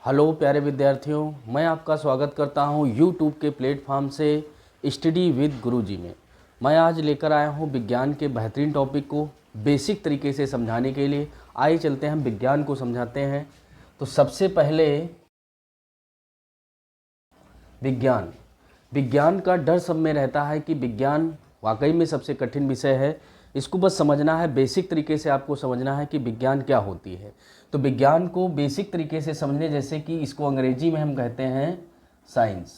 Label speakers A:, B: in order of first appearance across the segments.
A: Hello प्यारे विद्यार्थियों, मैं आपका स्वागत करता हूं यूट्यूब के प्लेटफॉर्म से स्टडी विद गुरुजी में। मैं आज लेकर आया हूं विज्ञान के बेहतरीन टॉपिक को बेसिक तरीके से समझाने के लिए। आइए चलते हैं, हम विज्ञान को समझाते हैं। तो सबसे पहले विज्ञान विज्ञान का डर सब में रहता है कि विज्ञान वाकई में सबसे कठिन विषय है। इसको बस समझना है, बेसिक तरीके से आपको समझना है कि विज्ञान क्या होती है। तो विज्ञान को बेसिक तरीके से समझने, जैसे कि इसको अंग्रेजी में हम कहते हैं साइंस,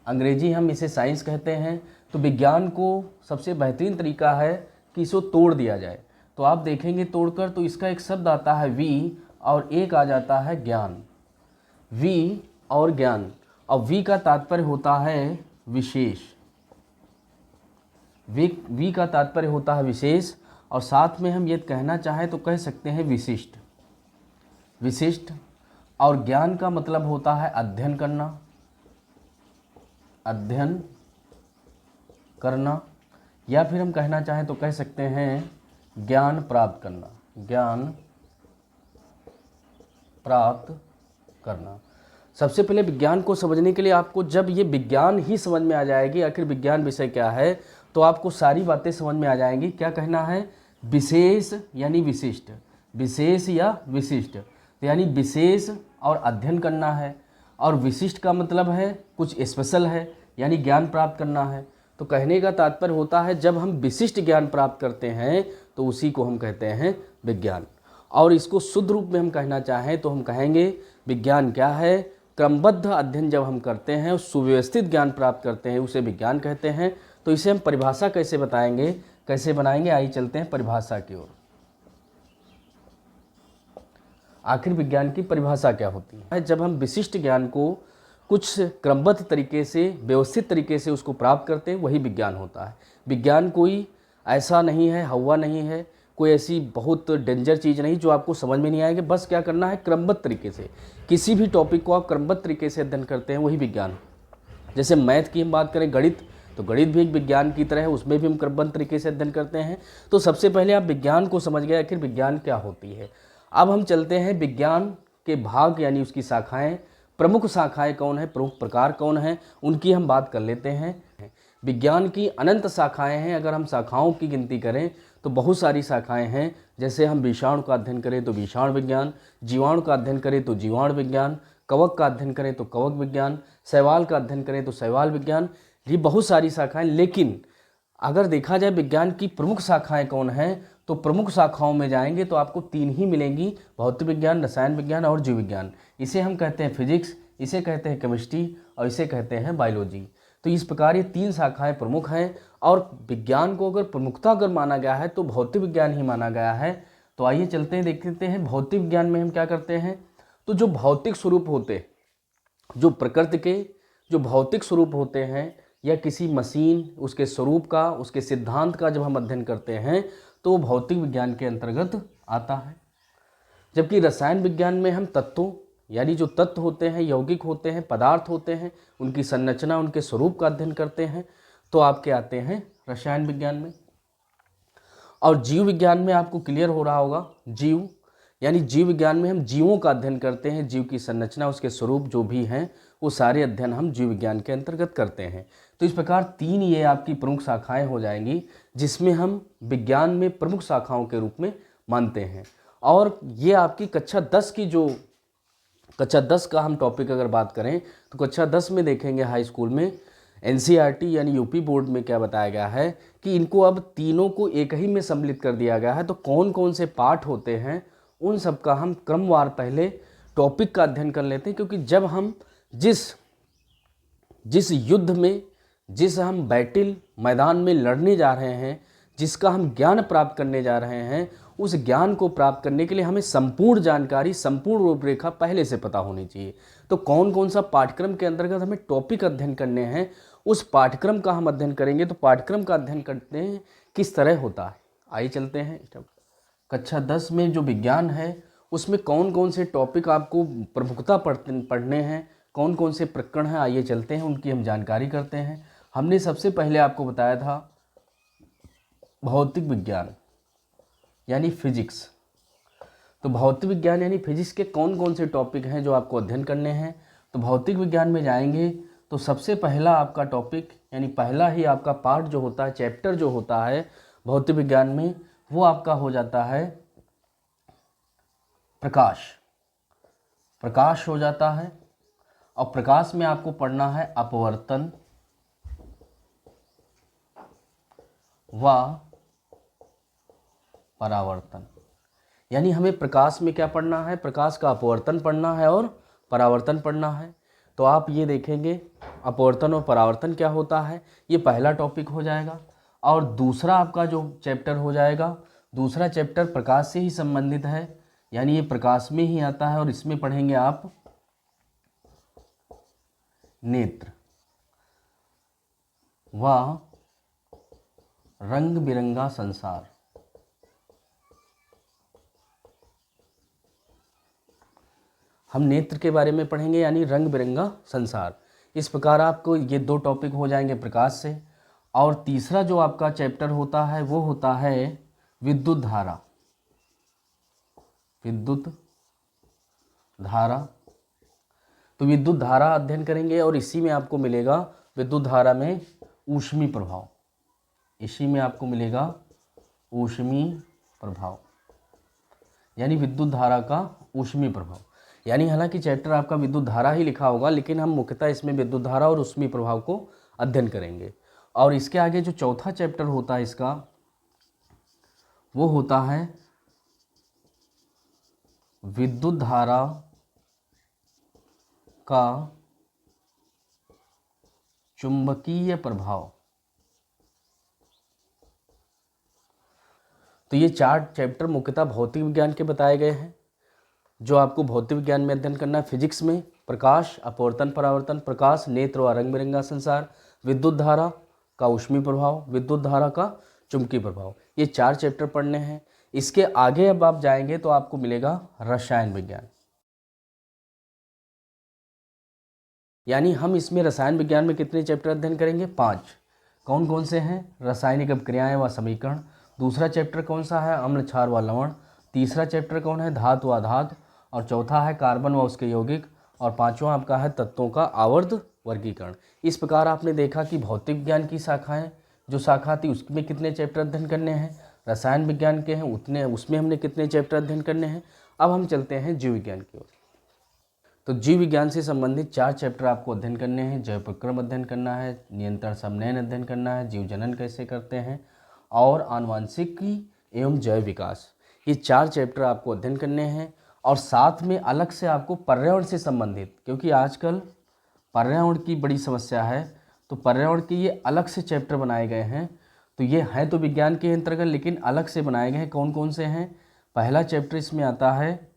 A: अंग्रेजी हम इसे साइंस कहते हैं। तो विज्ञान को सबसे बेहतरीन तरीका है कि इसको तोड़ दिया जाए। तो आप देखेंगे तोड़कर, तो इसका एक शब्द आता है वी और एक आ जाता है ज्ञान। वी और ज्ञान, और वी का तात्पर्य होता है विशेष। वी का तात्पर्य होता है विशेष, और साथ में हम ये कहना चाहें तो कह सकते हैं विशिष्ट। विशिष्ट और ज्ञान का मतलब होता है अध्ययन करना, अध्ययन करना, या फिर हम कहना चाहें तो कह सकते हैं ज्ञान प्राप्त करना, ज्ञान प्राप्त करना। सबसे पहले विज्ञान को समझने के लिए आपको, जब ये विज्ञान ही समझ में आ जाएगी आखिर विज्ञान विषय क्या है, तो आपको सारी बातें समझ में आ जाएंगी। क्या कहना है? विशेष यानी विशिष्ट, विशेष या विशिष्ट, तो यानी विशेष और अध्ययन करना है, और विशिष्ट का मतलब है कुछ स्पेशल है, यानी ज्ञान प्राप्त करना है। तो कहने का तात्पर्य होता है जब हम विशिष्ट ज्ञान प्राप्त करते हैं तो उसी को हम कहते हैं विज्ञान। और इसको शुद्ध रूप में हम कहना चाहें तो हम कहेंगे विज्ञान क्या है? क्रमबद्ध अध्ययन जब हम करते हैं, सुव्यवस्थित ज्ञान प्राप्त करते हैं, उसे विज्ञान कहते हैं। तो इसे हम परिभाषा कैसे बताएंगे, कैसे बनाएंगे? आइए चलते हैं परिभाषा की ओर। आखिर विज्ञान की परिभाषा क्या होती है? जब हम विशिष्ट ज्ञान को कुछ क्रमबद्ध तरीके से, व्यवस्थित तरीके से उसको प्राप्त करते हैं, वही विज्ञान होता है। विज्ञान कोई ऐसा नहीं है, हवा नहीं है, कोई ऐसी बहुत डेंजर चीज़ नहीं जो आपको समझ में नहीं आएगी। बस क्या करना है, क्रमबद्ध तरीके से किसी भी टॉपिक को आप क्रमबद्ध तरीके से अध्ययन करते हैं, वही विज्ञान। जैसे मैथ की हम बात करें, गणित, तो गणित भी एक विज्ञान की तरह है, उसमें भी हम क्रमबद्ध तरीके से अध्ययन करते हैं। तो सबसे पहले आप विज्ञान को समझ गए आखिर विज्ञान क्या होती है। अब हम चलते हैं विज्ञान के भाग यानी उसकी शाखाएं, प्रमुख शाखाएं कौन है, प्रमुख प्रकार कौन है, उनकी हम बात कर लेते हैं। विज्ञान की अनंत शाखाएं हैं। अगर हम शाखाओं की गिनती करें तो बहुत सारी शाखाएं हैं। जैसे हम विषाणु का अध्ययन करें तो विषाणु विज्ञान, जीवाणु का अध्ययन करें तो जीवाणु विज्ञान, कवक का अध्ययन करें तो कवक विज्ञान, शैवाल का अध्ययन करें तो शैवाल विज्ञान। ये बहुत सारी शाखाएं। लेकिन अगर देखा जाए विज्ञान की प्रमुख शाखाएं कौन हैं, तो प्रमुख शाखाओं में जाएंगे तो आपको तीन ही मिलेंगी: भौतिक विज्ञान, रसायन विज्ञान और जीव विज्ञान। इसे हम कहते हैं फिजिक्स, इसे कहते हैं केमिस्ट्री और इसे कहते हैं बायोलॉजी। तो इस प्रकार ये तीन शाखाएं प्रमुख हैं। और विज्ञान को अगर प्रमुखता अगर माना गया है तो भौतिक विज्ञान ही माना गया है। तो आइए चलते हैं, देखते हैं भौतिक विज्ञान में हम क्या करते हैं। तो जो भौतिक स्वरूप होते, जो प्रकृति के जो भौतिक स्वरूप होते हैं, या किसी मशीन, उसके स्वरूप का, उसके सिद्धांत का जब हम अध्ययन करते हैं तो भौतिक विज्ञान के अंतर्गत आता है। जबकि रसायन विज्ञान में हम तत्वों, यानी जो तत्व होते हैं, यौगिक होते हैं, पदार्थ होते हैं, उनकी संरचना, उनके स्वरूप का अध्ययन करते हैं, तो आपके आते हैं रसायन विज्ञान में। और जीव विज्ञान में आपको क्लियर हो रहा होगा, जीव यानी जीव विज्ञान में हम जीवों का अध्ययन करते हैं, जीव की संरचना, उसके स्वरूप जो भी हैं, वो सारे अध्ययन हम जीव विज्ञान के अंतर्गत करते हैं। तो इस प्रकार तीन ये आपकी प्रमुख शाखाएं हो जाएंगी, जिसमें हम विज्ञान में प्रमुख शाखाओं के रूप में मानते हैं। और ये आपकी कक्षा 10 की, जो कक्षा 10 का हम टॉपिक अगर बात करें तो कक्षा 10 में देखेंगे हाई स्कूल में एनसीईआरटी यानी यूपी बोर्ड में क्या बताया गया है कि इनको अब तीनों को एक ही में सम्मिलित कर दिया गया है। तो कौन कौन से पार्ट होते हैं, उन सब का हम क्रमवार पहले टॉपिक का अध्ययन कर लेते हैं। क्योंकि जब हम जिस युद्ध में, जिस हम बैटल मैदान में लड़ने जा रहे हैं, जिसका हम ज्ञान प्राप्त करने जा रहे हैं, उस ज्ञान को प्राप्त करने के लिए हमें संपूर्ण जानकारी, संपूर्ण रूपरेखा पहले से पता होनी चाहिए। तो कौन कौन सा पाठ्यक्रम के अंतर्गत हमें टॉपिक अध्ययन करने हैं, उस पाठ्यक्रम का हम अध्ययन करेंगे। तो पाठ्यक्रम का अध्ययन करते हैं किस तरह होता है। आइए चलते हैं। कक्षा 10 में जो विज्ञान है उसमें कौन कौन से टॉपिक आपको प्रमुखता पढ़ने हैं, कौन कौन से प्रकरण हैं, आइए चलते हैं, उनकी हम जानकारी करते हैं। हमने सबसे पहले आपको बताया था भौतिक विज्ञान यानी फिजिक्स। तो भौतिक विज्ञान यानी फिजिक्स के कौन कौन से टॉपिक हैं जो आपको अध्ययन करने हैं। तो भौतिक विज्ञान में जाएंगे तो सबसे पहला आपका टॉपिक यानी पहला ही आपका पार्ट जो होता है, चैप्टर जो होता है भौतिक विज्ञान में, वो आपका हो जाता है प्रकाश। प्रकाश हो जाता है, और प्रकाश में आपको पढ़ना है अपवर्तन व परावर्तन। यानी हमें प्रकाश में क्या पढ़ना है, प्रकाश का अपवर्तन पढ़ना है और परावर्तन पढ़ना है। तो आप ये देखेंगे अपवर्तन और परावर्तन क्या होता है, ये पहला टॉपिक हो जाएगा। और दूसरा आपका जो चैप्टर हो जाएगा, दूसरा चैप्टर प्रकाश से ही संबंधित है, यानी ये प्रकाश में ही आता है, और इसमें पढ़ेंगे आप नेत्र व रंग बिरंगा संसार। हम नेत्र के बारे में पढ़ेंगे यानी रंग बिरंगा संसार। इस प्रकार आपको ये दो टॉपिक हो जाएंगे प्रकाश से। और तीसरा जो आपका चैप्टर होता है वो होता है विद्युत धारा। विद्युत धारा, तो विद्युत धारा अध्ययन करेंगे, और इसी में आपको मिलेगा विद्युत धारा में ऊष्मीय प्रभाव। इसी में आपको मिलेगा ऊष्मीय प्रभाव, यानी विद्युत धारा का ऊष्मीय प्रभाव। यानी हालांकि चैप्टर आपका विद्युत धारा ही लिखा होगा, लेकिन हम मुख्यतः इसमें विद्युत धारा और ऊष्मीय प्रभाव को अध्ययन करेंगे। और इसके आगे जो चौथा चैप्टर होता है इसका, वो होता है विद्युत धारा का चुंबकीय प्रभाव। तो ये 4 चैप्टर मुख्यतः भौतिक विज्ञान के बताए गए हैं, जो आपको भौतिक विज्ञान में अध्ययन करना है। फिजिक्स में प्रकाश, अपवर्तन परावर्तन, प्रकाश, नेत्र व रंग बिरंगा संसार, विद्युत धारा का ऊष्मीय प्रभाव, विद्युत धारा का चुंबकीय प्रभाव, ये 4 चैप्टर पढ़ने हैं। इसके आगे अब आप जाएंगे तो आपको मिलेगा रसायन विज्ञान। यानी हम इसमें रसायन विज्ञान में कितने चैप्टर अध्ययन करेंगे, 5। कौन कौन से हैं, रासायनिक अभिक्रियाएं व समीकरण। दूसरा चैप्टर कौन सा है, अम्ल क्षार व लवण। तीसरा चैप्टर कौन है, धातु व अधातु। और चौथा है कार्बन व उसके यौगिक। और पांचवा आपका है तत्वों का आवर्त वर्गीकरण। इस प्रकार आपने देखा कि भौतिक विज्ञान की शाखाएं जो शाखा थी उसमें कितने चैप्टर अध्ययन करने हैं, रसायन विज्ञान के हैं उतने, उसमें हमने कितने चैप्टर अध्ययन करने हैं। अब हम चलते हैं जीव विज्ञान की ओर। तो जीव विज्ञान से संबंधित 4 चैप्टर आपको अध्ययन करने हैं। जैव प्रक्रम अध्ययन करना है, नियंत्रण समन्वयन अध्ययन करना है, जीव जनन कैसे करते हैं, और आनुवांशिकी एवं जैव विकास। ये 4 चैप्टर आपको अध्ययन करने हैं। और साथ में अलग से आपको पर्यावरण से संबंधित, क्योंकि आजकल पर्यावरण की बड़ी समस्या है, तो पर्यावरण के ये अलग से चैप्टर बनाए गए हैं। तो ये हैं तो विज्ञान के अंतर्गत, लेकिन अलग से बनाए गए हैं। कौन कौन से हैं, पहला चैप्टर इसमें आता है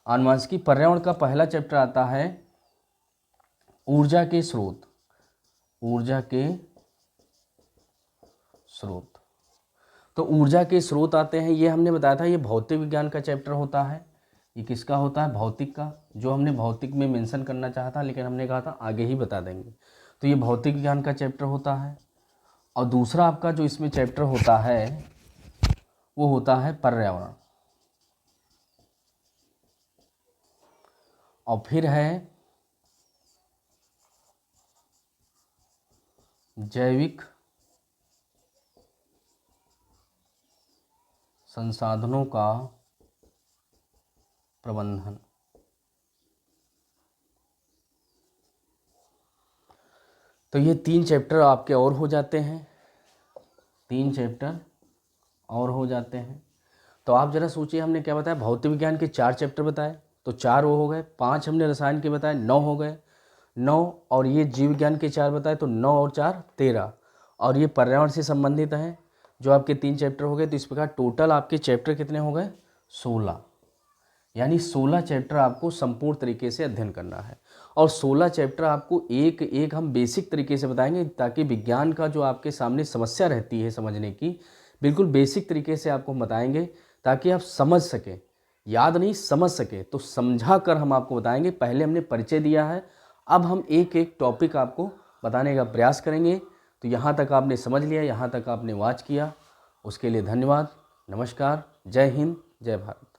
A: आनुवांशिकी। पर्यावरण का पहला चैप्टर आता है ऊर्जा के स्रोत। ऊर्जा के स्रोत, तो ऊर्जा के स्रोत आते हैं, ये हमने बताया था, ये भौतिक विज्ञान का चैप्टर होता है। ये किसका होता है, भौतिक का, जो हमने भौतिक में मेंशन करना चाहा था, लेकिन हमने कहा था आगे ही बता देंगे। तो ये भौतिक विज्ञान का चैप्टर होता है। और दूसरा आपका जो इसमें चैप्टर होता है वो होता है पर्यावरण। और फिर है जैविक संसाधनों का प्रबंधन। तो ये 3 चैप्टर आपके और हो जाते हैं, 3 चैप्टर और हो जाते हैं। तो आप जरा सोचिए, हमने क्या बताया, भौतिक विज्ञान के 4 चैप्टर बताए, तो 4 वो हो गए, 5 हमने रसायन के बताए, 9 हो गए, 9। और ये जीव विज्ञान के 4 बताए, तो 9 और 4 13। और ये पर्यावरण से संबंधित हैं, जो आपके 3 चैप्टर हो गए। तो इस प्रकार टोटल आपके चैप्टर कितने हो गए, 16। यानी 16 चैप्टर आपको संपूर्ण तरीके से अध्ययन करना है। और 16 चैप्टर आपको एक एक हम बेसिक तरीके से बताएंगे, ताकि विज्ञान का जो आपके सामने समस्या रहती है समझने की, बिल्कुल बेसिक तरीके से आपको बताएंगे, ताकि आप समझ सकें, याद नहीं समझ सके। तो समझा कर हम आपको बताएंगे। पहले हमने परिचय दिया है, अब हम एक एक टॉपिक आपको बताने का प्रयास करेंगे। तो यहाँ तक आपने समझ लिया, यहाँ तक आपने वॉच किया, उसके लिए धन्यवाद। नमस्कार, जय हिंद, जय भारत।